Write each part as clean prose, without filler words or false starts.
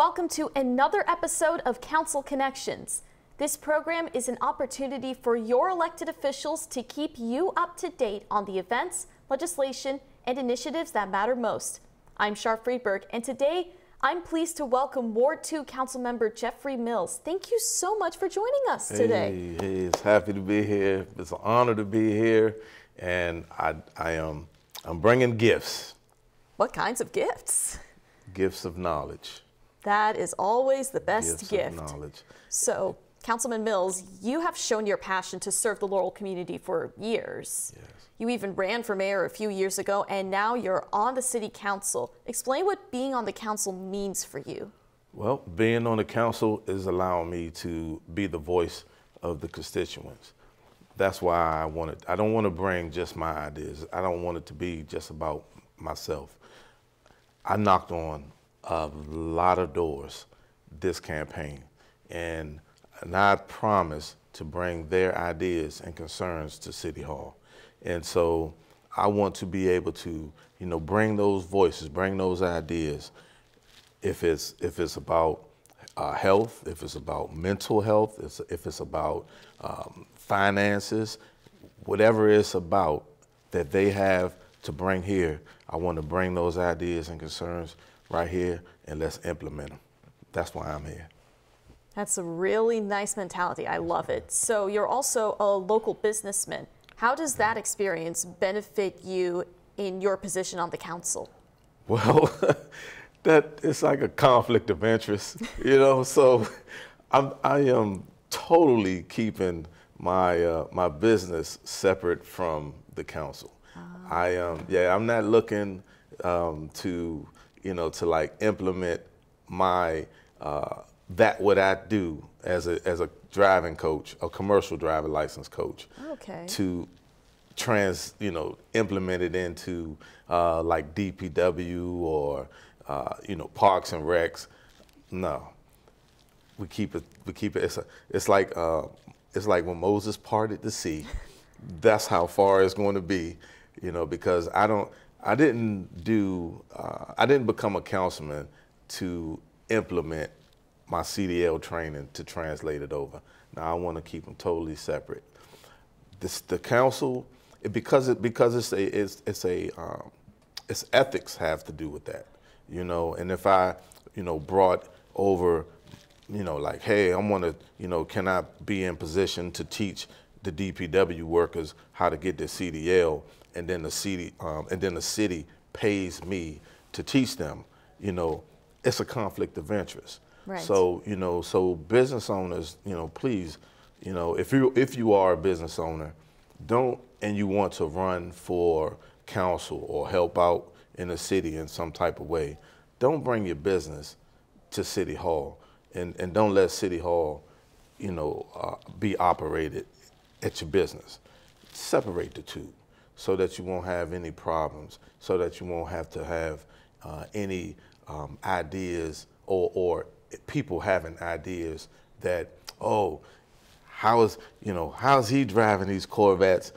welcome to another episode of Council Connections. This program is an opportunity for your elected officials to keep you up to date on the events, legislation, and initiatives that matter most. I'm Char Freedberg, and today I'm pleased to welcome Ward 2 Councilmember Jeffrey Mills. Thank you so much for joining us today. Hey, it's happy to be here. It's an honor to be here, and I'm bringing gifts. What kinds of gifts? Gifts of knowledge. That is always the best Gifts gift. of knowledge. So, Councilman Mills, you have shown your passion to serve the Laurel community for years. Yes. You even ran for mayor a few years ago, and now you're on the city council. Explain what being on the council means for you. Well, being on the council is allowing me to be the voice of the constituents. That's why I don't want to bring just my ideas. I don't want it to be just about myself. I knocked on a lot of doors this campaign, and I promised to bring their ideas and concerns to City Hall. And so I want to be able to, bring those voices, bring those ideas. If it's about health, if it's about mental health, if it's about finances, whatever it's about that they have to bring here, I want to bring those ideas and concerns right here, and let's implement them. That's why I'm here. That's a really nice mentality. I love it. So you're also a local businessman. How does that experience benefit you in your position on the council? Well, it's like a conflict of interest, so I am totally keeping my business separate from the council. I'm not looking to like implement my what I do as a driving coach, a commercial driver license coach. Okay. To implement it into like DPW or Parks and Recs. No, we keep it. It's like when Moses parted the sea. That's how far it's going to be, because I didn't become a councilman to implement my CDL training to translate it over. Now I want to keep them totally separate. The council, because it's ethics have to do with that, And if I, brought over, like, hey, I want to, can I be in position to teach the DPW workers how to get their CDL, and then the city pays me to teach them, it's a conflict of interest. Right. So, so business owners, please, if you are a business owner, and you want to run for council or help out in the city in some type of way, don't bring your business to City Hall, and don't let City Hall, be operated at your business. Separate the two so that you won't have any problems, so that you won't have to have any ideas or people having ideas that, oh, how's he driving these Corvettes,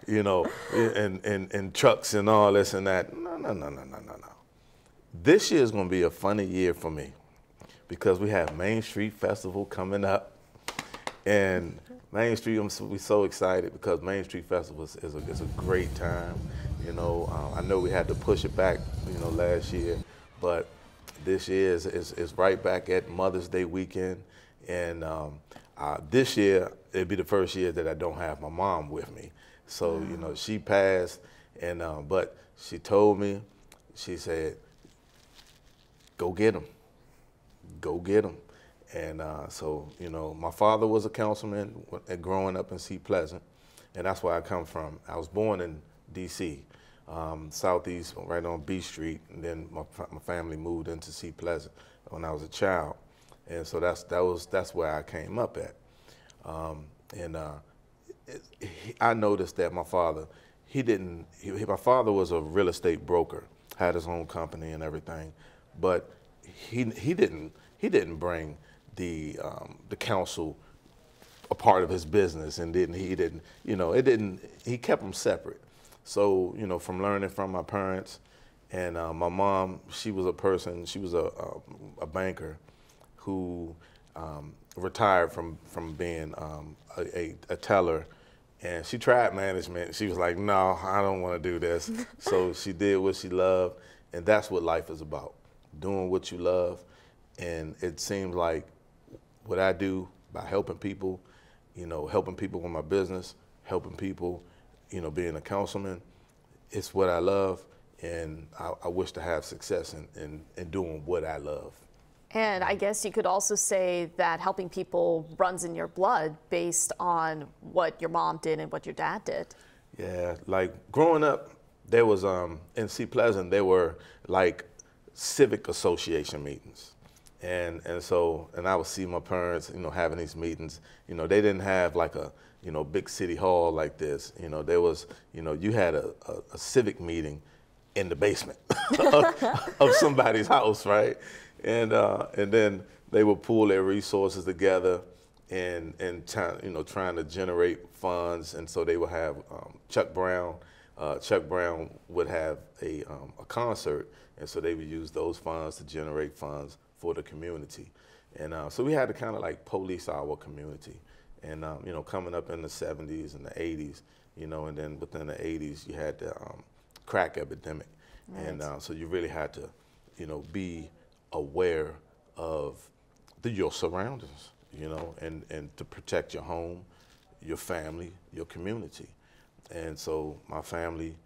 and trucks and all this and that. No. This year is going to be a funny year for me because we have Main Street Festival coming up, and Main Street, we're so excited because Main Street Festival is a great time. I know we had to push it back, last year, but this year is right back at Mother's Day weekend, and this year it'll be the first year that I don't have my mom with me. So she passed, and but she told me, she said, "Go get him, go get him." And so my father was a councilman growing up in Sea Pleasant, and that's where I come from. I was born in D.C. Southeast, right on B Street, and then my family moved into Sea Pleasant when I was a child, and so that's where I came up at. I noticed that my father, my father was a real estate broker, had his own company and everything, but he didn't bring the council a part of his business, and he kept them separate. So, from learning from my parents And my mom, she was a person, she was a banker who retired from being a teller. And she tried management. She was like, no, I don't want to do this. So she did what she loved. And that's what life is about, doing what you love. And it seems like what I do by helping people, helping people with my business, helping people, being a councilman, it's what I love. And I wish to have success in doing what I love. And I guess you could also say that helping people runs in your blood based on what your mom did and what your dad did. Yeah, like growing up, there was, in Sea Pleasant, there were like civic association meetings. And I would see my parents, having these meetings. They didn't have like a, big city hall like this. There was, you had a civic meeting in the basement of somebody's house, right? And then they would pool their resources together and trying to generate funds. And so they would have Chuck Brown. Chuck Brown would have a concert, and so they would use those funds to generate funds for the community. And so we had to kind of like police our community. And coming up in the 70s and the 80s, and then within the 80s you had the crack epidemic. Right. And so you really had to, be aware of your surroundings, and to protect your home, your family, your community. And so my family,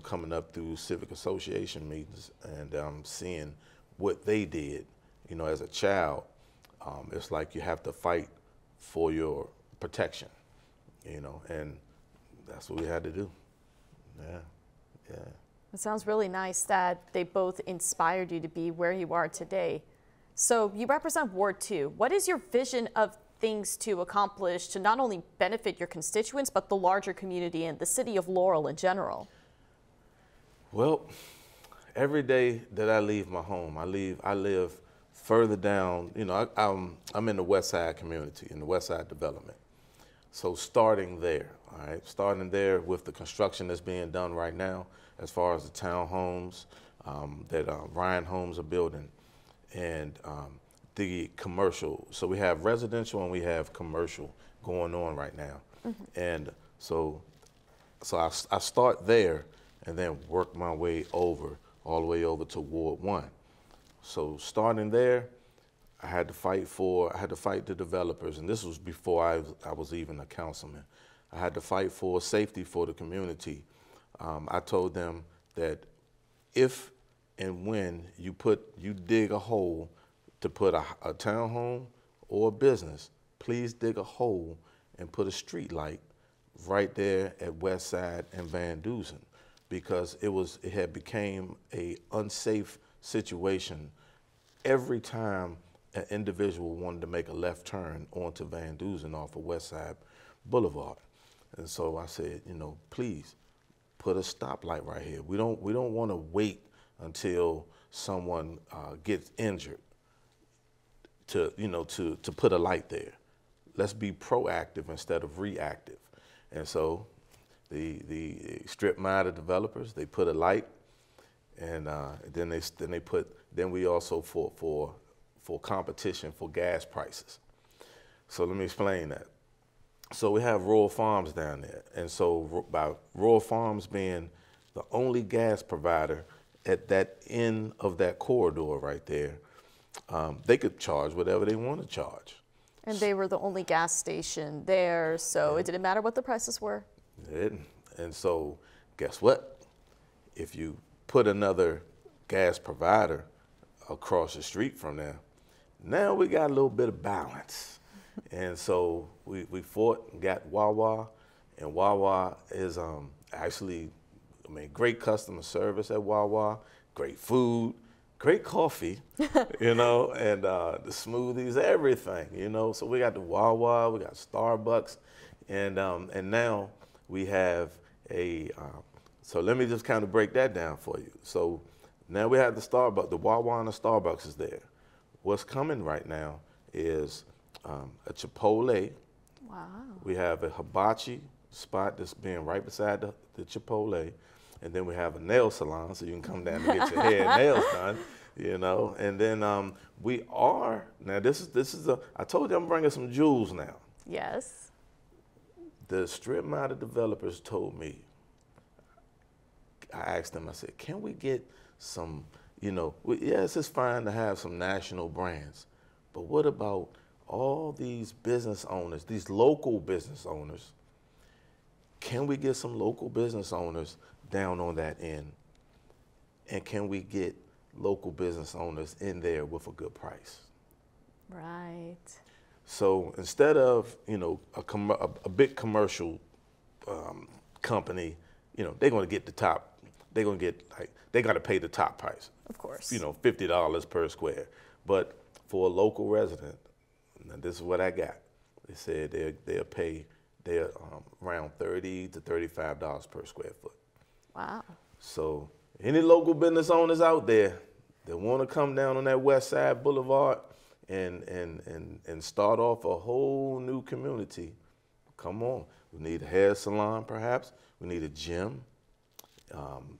coming up through civic association meetings and seeing what they did, as a child, it's like you have to fight for your protection, and that's what we had to do. Yeah, yeah. It sounds really nice that they both inspired you to be where you are today. So you represent Ward 2. What is your vision of things to accomplish to not only benefit your constituents, but the larger community and the city of Laurel in general? Well, every day that I leave my home, I live further down. I'm in the West Side community, in the West Side development. So starting there, all right, starting there with the construction that's being done right now, as far as the townhomes that Ryan Homes are building, and the commercial. So we have residential and we have commercial going on right now. Mm-hmm. And so I start there and then work my way over, all the way over to Ward 1. So starting there, I had to fight the developers, and this was before I was even a councilman. I had to fight for safety for the community. I told them that if and when you dig a hole to put a townhome or a business, please dig a hole and put a street light right there at West Side and Van Dusen, because it had became a unsafe situation every time an individual wanted to make a left turn onto Van Dusen off of West Side Boulevard. And so I said, please put a stoplight right here. We don't want to wait until someone gets injured to put a light there. Let's be proactive instead of reactive. And so the strip mine developers, they put a light, and then we also for competition for gas prices. So let me explain that. So we have Royal Farms down there, and so by Royal Farms being the only gas provider at that end of that corridor right there, they could charge whatever they want to charge. And they were the only gas station there, so it didn't matter what the prices were? It didn't. And so guess what? If you put another gas provider across the street from there, now we got a little bit of balance. And so we fought and got Wawa, and Wawa is actually, great customer service at Wawa, great food, great coffee, and the smoothies, everything, So we got the Wawa, we got Starbucks, and now we have so let me just kind of break that down for you. So now we have the Starbucks, the Wawa and the Starbucks is there. What's coming right now is a Chipotle. Wow. We have a hibachi spot that's being right beside the Chipotle. And then we have a nail salon, so you can come down and get your hair and nails done, you know. And then we are, now this is I told you I'm bringing some jewels now. Yes. The strip mall developers told me, I asked them, I said, can we get some, you know, yes, it's fine to have some national brands, but what about all these business owners, these local business owners? Can we get some local business owners down on that end? And can we get local business owners in there with a good price? Right. So instead of, you know, a big commercial company, you know, they're going to get the top, they're going to get, like, they got to pay the top price. Of course. You know, $50 per square. But for a local resident, now this is what I got. They said they'll pay around $30 to $35 per square foot. Wow. So any local business owners out there that want to come down on that West Side Boulevard and start off a whole new community, come on. We need a hair salon, perhaps. We need a gym.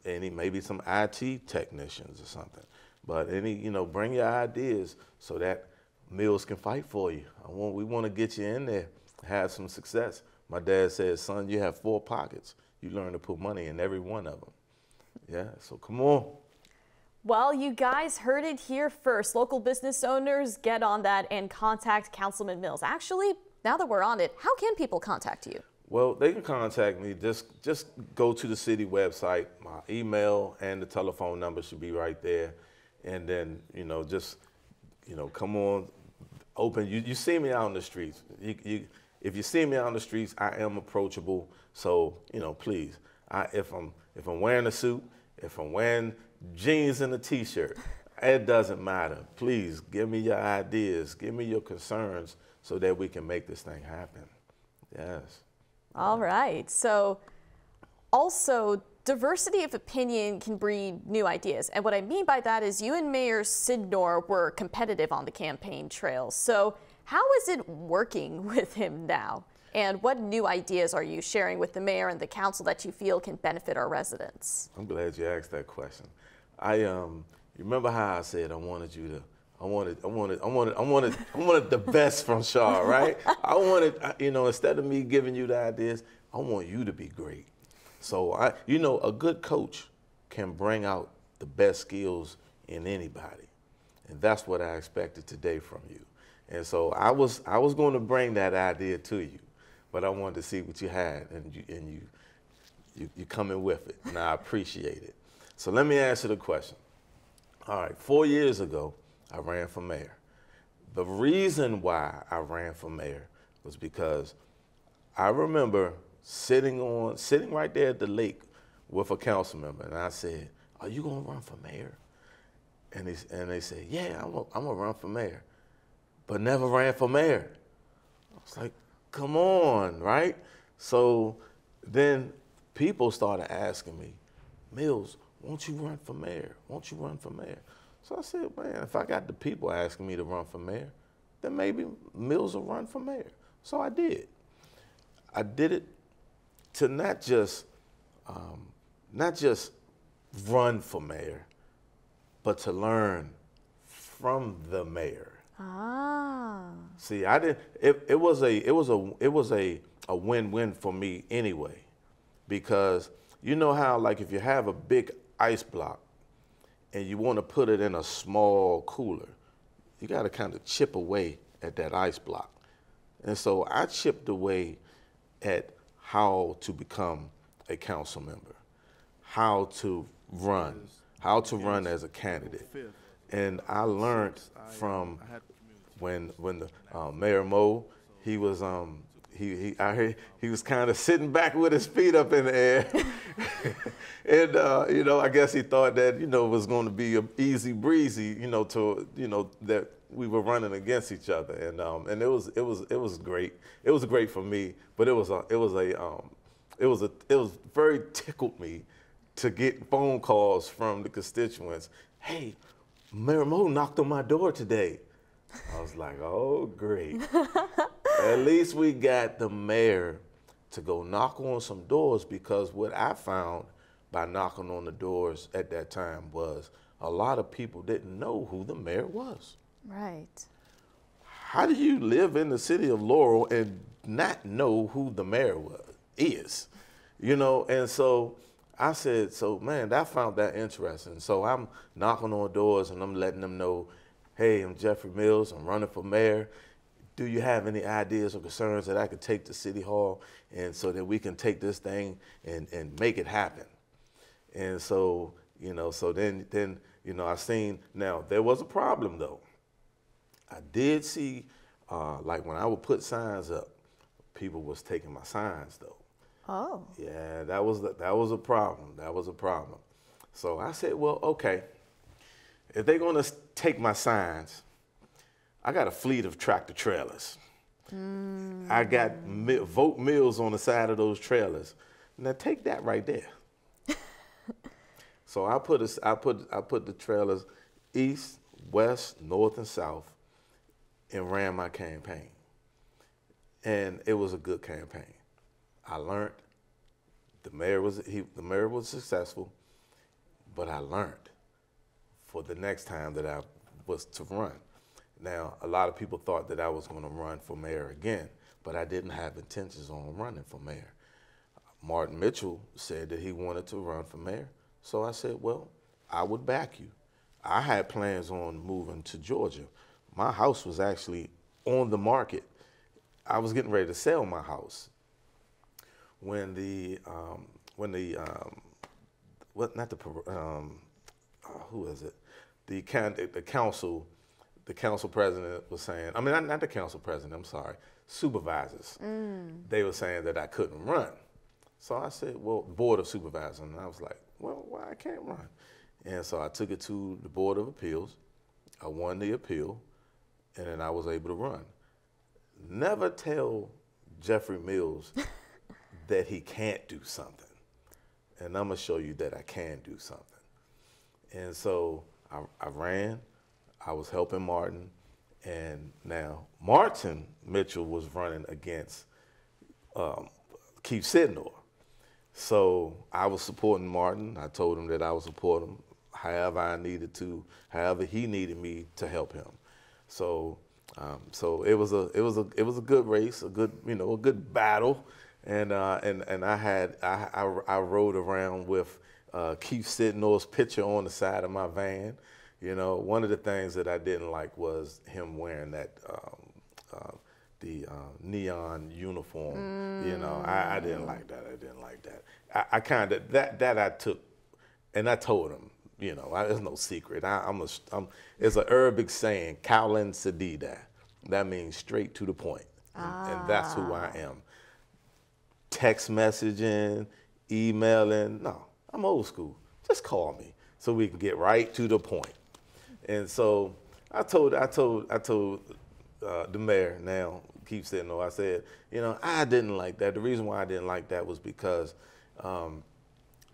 Maybe some IT technicians or something. But you know, bring your ideas so that Mills can fight for you. We want to get you in there, have some success. My dad said, son, you have 4 pockets. You learn to put money in every one of them. Yeah, so come on. Well, you guys heard it here first. Local business owners, get on that and contact Councilman Mills. Actually, now that we're on it, how can people contact you? Well, they can contact me. Just go to the city website. My email and the telephone number should be right there. And then, you know, just, you know, come on, open. You see me out in the streets. If you see me out in the streets, I am approachable. So, you know, please, if I'm wearing a suit, if I'm wearing jeans and a T-shirt, it doesn't matter. Please give me your ideas, give me your concerns, so that we can make this thing happen. Yes. All right. So, also, diversity of opinion can breed new ideas. And what I mean by that is you and Mayor Sidnor were competitive on the campaign trail. So how is it working with him now? And what new ideas are you sharing with the mayor and the council that you feel can benefit our residents? I'm glad you asked that question. You remember how I said I wanted the best from Char, right? I wanted, you know, instead of me giving you the ideas, I want you to be great. So, you know, a good coach can bring out the best skills in anybody. And that's what I expected today from you. And so I was going to bring that idea to you, but I wanted to see what you had, and you coming with it, and I appreciate it. So let me answer the question. All right, 4 years ago, I ran for mayor. The reason why I ran for mayor was because I remember sitting right there at the lake with a council member, and I said, "Are you gonna run for mayor?" And they said, "Yeah, I'm gonna run for mayor," but never ran for mayor. I was like, "Come on, right?" So then people started asking me, "Mills, won't you run for mayor? Won't you run for mayor?" So I said, "Man, if I got the people asking me to run for mayor, then maybe Mills will run for mayor." So I did. I did it to not just run for mayor, but to learn from the mayor. Ah. See, I didn't. It was a win-win for me anyway, because you know how, like, if you have a big ice block and you want to put it in a small cooler, you got to kind of chip away at that ice block. And so I chipped away at how to become a council member, how to run as a candidate. And I learned from when the Mayor Mo, he was he was kind of sitting back with his feet up in the air. And you know, I guess he thought that, you know, it was going to be an easy breezy, you know, that we were running against each other, and it was great. It was great for me, but it was very tickled me to get phone calls from the constituents. "Hey, Mayor Mo knocked on my door today." I was like, "Oh, great." At least we got the mayor to go knock on some doors, because what I found by knocking on the doors at that time was a lot of people didn't know who the mayor was. Right. How do you live in the city of Laurel and not know who the mayor is? You know, and so I said, so man, I found that interesting. So I'm knocking on doors and I'm letting them know, hey, I'm Jeffrey Mills, I'm running for mayor. Do you have any ideas or concerns that I could take to City Hall and so that we can take this thing and make it happen? And so, you know, so then, you know, I seen, now there was a problem though. I did see, like when I would put signs up, people was taking my signs though. Oh. Yeah, that was a problem. That was a problem. So I said, well, okay, if they're gonna take my signs, I got a fleet of tractor trailers. I got vote mills on the side of those trailers. Now take that right there. So I put the trailers east, west, north, and south, and ran my campaign. And it was a good campaign. I learned. The mayor was successful, but I learned for the next time that I was to run. Now, a lot of people thought that I was going to run for mayor again, but I didn't have intentions on running for mayor. Martin Mitchell said that he wanted to run for mayor, so I said, well, I would back you. I had plans on moving to Georgia. My house was actually on the market. I was getting ready to sell my house when the council president was saying, I mean, not the council president, I'm sorry, supervisors. They were saying that I couldn't run. So I said, well, board of supervisors, and I was like, well, why I can't run? And so I took it to the Board of Appeals. I won the appeal, and then I was able to run. Never tell Jeffrey Mills that he can't do something. And I'm gonna show you that I can do something. And so I ran, I was helping Martin, and now Martin Mitchell was running against Keith Sidnor. So I was supporting Martin. I told him that I would support him however he needed me to help him. So it was a good race, a good battle, and I rode around with Keith Sidnor's picture on the side of my van. You know, one of the things that I didn't like was him wearing that the neon uniform. You know, I didn't like that. I didn't like that. I kind of that I took, and I told him. You know, there's no secret. It's an Arabic saying, "Kaulan Sadida." That means straight to the point, and that's who I am. Text messaging, emailing, no, I'm old school. Just call me so we can get right to the point. And so I told the mayor, now Keith Sidnor, I said, you know, I didn't like that. The reason why I didn't like that was because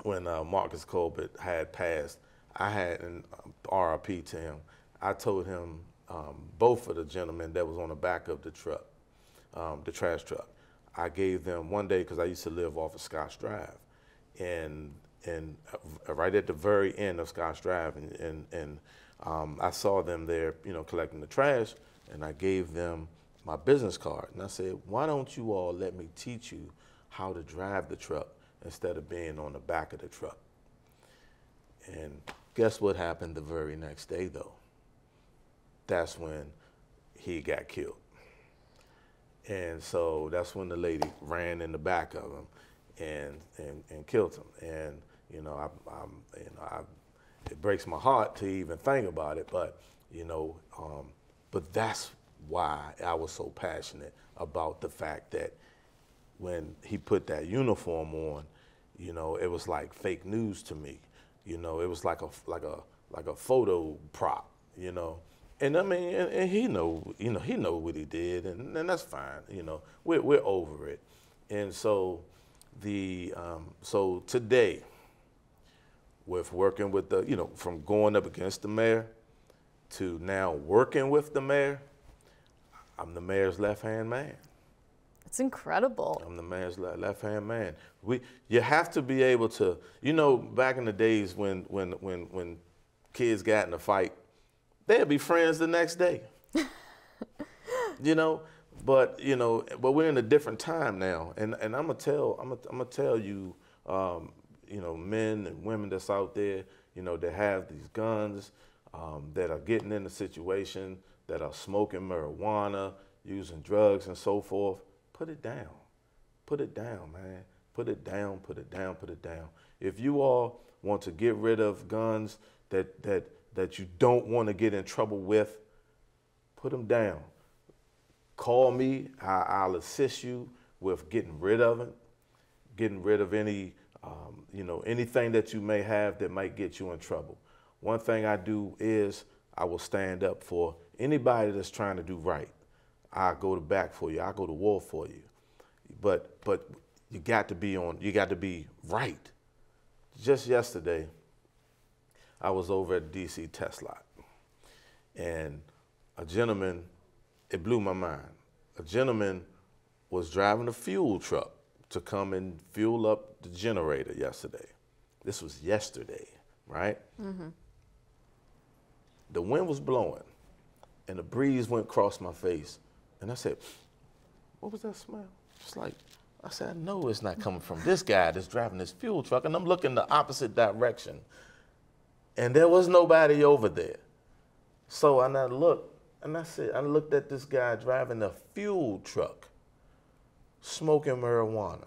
when Marcus Colbert had passed, I had an RIP to him. I told him, both of the gentlemen that was on the back of the truck, the trash truck, I gave them one day, because I used to live off of Scotch Drive, and right at the very end of Scotch Drive, and I saw them there, you know, collecting the trash, and I gave them my business card, and I said, why don't you all let me teach you how to drive the truck instead of being on the back of the truck? And guess what happened the very next day, though? That's when he got killed. And so that's when the lady ran in the back of him and killed him. And you know, it breaks my heart to even think about it. But you know, but that's why I was so passionate about the fact that when he put that uniform on, you know, it was like fake news to me. You know, it was like a photo prop. You know. And I mean, and he know what he did, and that's fine. You know, we're over it. And so so today, with working with the, you know, from going up against the mayor to now working with the mayor, I'm the mayor's left-hand man. It's incredible. I'm the man's left-hand man. You have to be able to, you know, back in the days when kids got in a fight, they'd be friends the next day. You know, but we're in a different time now, and I'm gonna tell you, you know, men and women that's out there, you know, that have these guns, that are getting in a situation, that are smoking marijuana, using drugs and so forth. Put it down. Put it down, man. Put it down, put it down, put it down. If you all want to get rid of guns that you don't want to get in trouble with, put them down. Call me, I'll assist you with getting rid of it, getting rid of any, you know, anything that you may have that might get you in trouble. One thing I do is I will stand up for anybody that's trying to do right. I'll go to bat for you. I'll go to war for you. But you got to be right. Just yesterday, I was over at the DC test lot, and a gentleman, it blew my mind. A gentleman was driving a fuel truck to come and fuel up the generator yesterday. This was yesterday, right? Mm-hmm. The wind was blowing, and the breeze went across my face, and I said, what was that smell? It's like, I said, I know it's not coming from this guy that's driving this fuel truck, and I'm looking the opposite direction, and there was nobody over there. So I looked, and I said, I looked at this guy driving a fuel truck, smoking marijuana.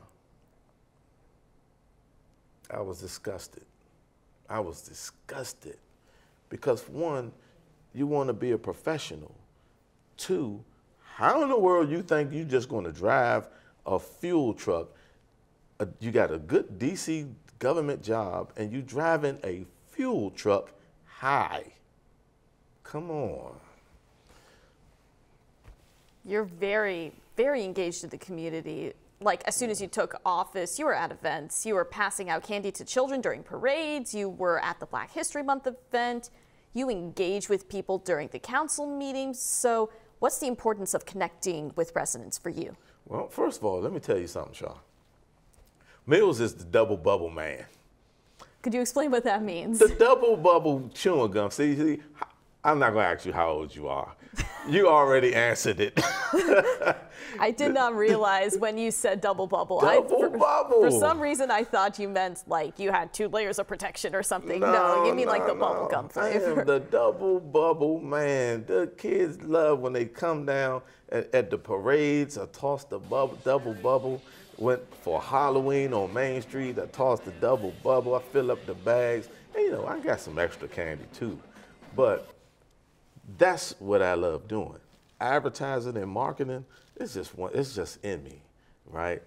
I was disgusted. I was disgusted. Because one, you want to be a professional. Two, how in the world you think you're just going to drive a fuel truck? You got a good DC government job, and you driving a fuel truck high. Come on. You're very, very engaged in the community. Like, as soon as you took office, you were at events. You were passing out candy to children during parades. You were at the Black History Month event. You engage with people during the council meetings. So what's the importance of connecting with residents for you? Well, first of all, let me tell you something, Char. Mills is the Dubble Bubble Man. Could you explain what that means? The Dubble Bubble chewing gum. See, I'm not going to ask you how old you are. You already answered it. I did not realize when you said double bubble. Bubble. For some reason, I thought you meant like you had 2 layers of protection or something. No, you mean like the bubble gum flavor. I am the Dubble Bubble Man. The kids love when they come down at the parades. I toss the double bubble. Went for Halloween on Main Street. I tossed the double bubble. I fill up the bags. And, you know, I got some extra candy too. But that's what I love doing. Advertising and marketing, it's just in me, right?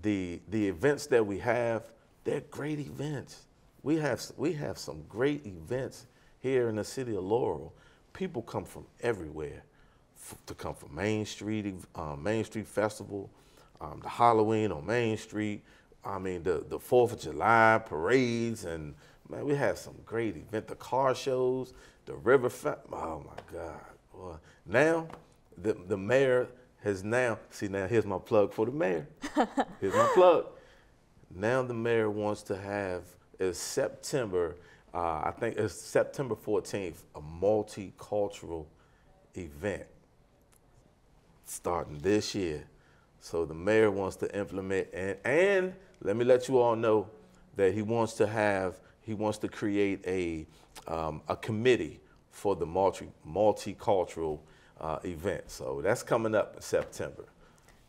The events that we have, they're great events. We have some great events here in the city of Laurel. People come from everywhere to come from Main Street Festival, the Halloween on Main Street. I mean, the 4th of July parades, and man, we have some great events. The car shows, the river. Oh my God! Well, now the mayor has now. See, now here's my plug for the mayor. Here's my plug. Now the mayor wants to have September. I think it's September 14th, a multicultural event starting this year. So the mayor wants to implement, and let me let you all know that he wants to create a committee for the multicultural event. So that's coming up in September.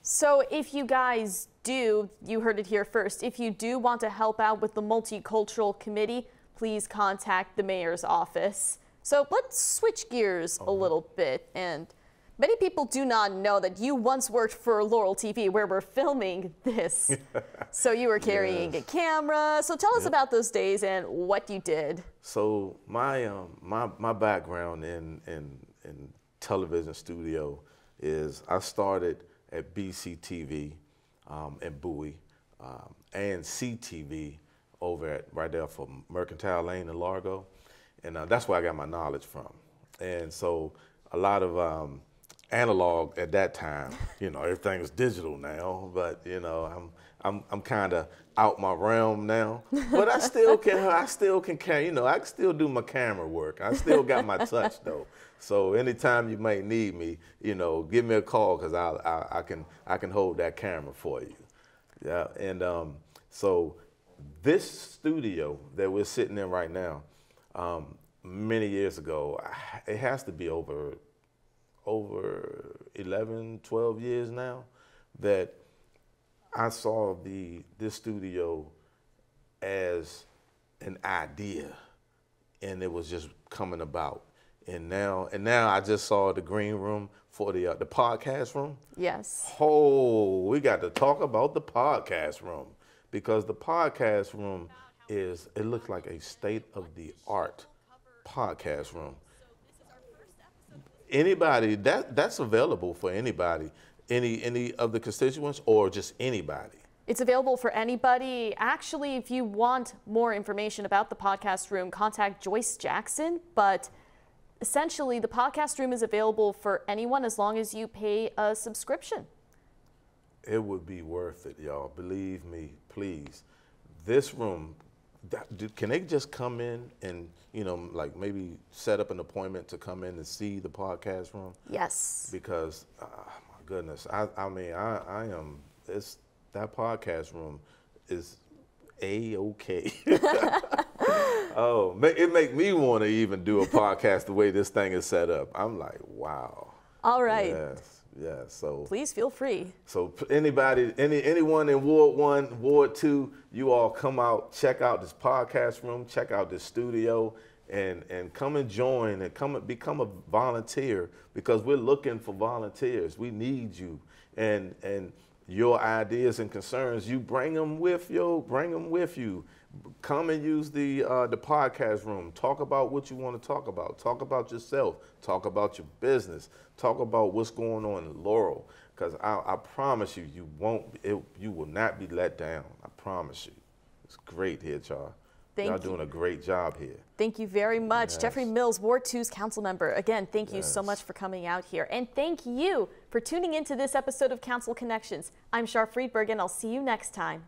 So if you guys do, you heard it here first, if you do want to help out with the multicultural committee, please contact the mayor's office. So let's switch gears a little bit. And many people do not know that you once worked for Laurel TV, where we're filming this. So you were carrying a camera. So tell us about those days and what you did. So my background in television studio is I started at BCTV in Bowie and CTV over right there for Mercantile Lane in Largo. And that's where I got my knowledge from. And so a lot of analog at that time. You know, everything is digital now, but you know, I'm kind of out my realm now. But I still can carry, you know, I can still do my camera work. I still got my touch though. So anytime you might need me, you know, give me a call because I can hold that camera for you. Yeah, and so this studio that we're sitting in right now, many years ago, it has to be over 11, 12 years now, that I saw this studio as an idea, and it was just coming about. And now I just saw the green room for the podcast room. Yes. Oh, we got to talk about the podcast room, because the podcast room it looks like a state-of-the-art podcast room. Anybody, that's available for anybody, any of the constituents, or just anybody? It's available for anybody. Actually, if you want more information about the podcast room, contact Joyce Jackson. But essentially, the podcast room is available for anyone as long as you pay a subscription. It would be worth it, y'all. Believe me, please. This room, can they just come in and, you know, like maybe set up an appointment to come in and see the podcast room? Yes. Because, my goodness, I mean, that podcast room is A-okay. Oh, it make me want to even do a podcast the way this thing is set up. I'm like, wow. All right. Yes. So please feel free. So anybody, anyone in Ward 1, Ward 2, you all come out, check out this podcast room, check out this studio, and come and join and become a volunteer, because we're looking for volunteers. We need you, and your ideas and concerns, you bring them with you. Come and use the podcast room. Talk about what you want to talk about. Talk about yourself. Talk about your business. Talk about what's going on in Laurel. Because I promise you, you will not be let down. I promise you. It's great here, Char. Y'all doing a great job here. Thank you very much. Yes. Jeffrey Mills, Ward 2's council member. Again, thank you so much for coming out here. And thank you for tuning into this episode of Council Connections. I'm Char Freedberg, and I'll see you next time.